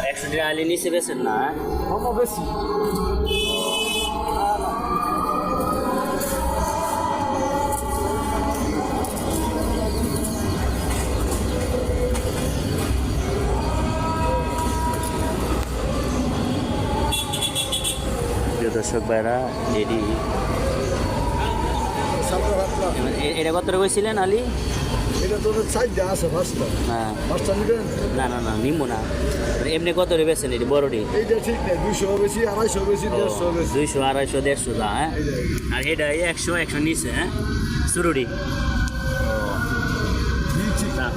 একশো আলি নিচে বেছেন না? কমও বেশি। প্রিয় দর্শক ভাইরা, এডি এটা কত টাকা ছিলেন আলি? এটা তো সাইড আছে পাঁচটা। হ্যাঁ, পাঁচটা নেবেন? না না না, নিমো না। এমনি কত রে বেছেন এটি বড়টি? এইটা ঠিক নেই, 200 বেশি, 250 বেশি, 150 বেশি। 200, 250, 150 যা। হ্যাঁ, আর এটা 100 নিচে। হ্যাঁ, শুরুটি দিচ্ছি। দাম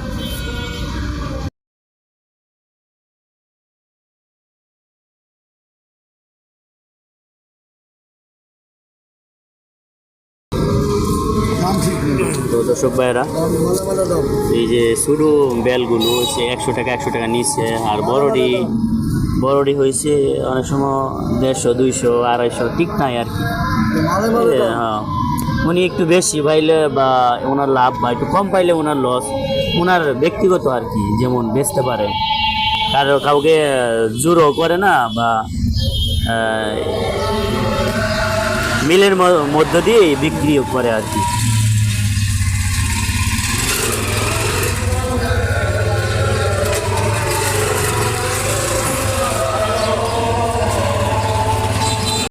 ঠিক নেই। তো দর্শক ভাইরা, দাম মালা মালা দাম। এই যে ছোটো বেলগুলো হচ্ছে 100 টাকা নিচ্ছে, আর বড়ডি হয়েছে অনেক সময় 150, 200, 250, ঠিক নাই আর কি। মালে মালে দাম। হ্যাঁ, উনি একটু বেশি পাইলে বা ওনার লাভ, বা একটু কম পাইলে ওনার লস, ওনার ব্যক্তিগত আর কি, যেমন বেচতে পারে, কাউকে জোরও করে না, বা মিলের মধ্য দিয়ে বিক্রিও করে আর কি।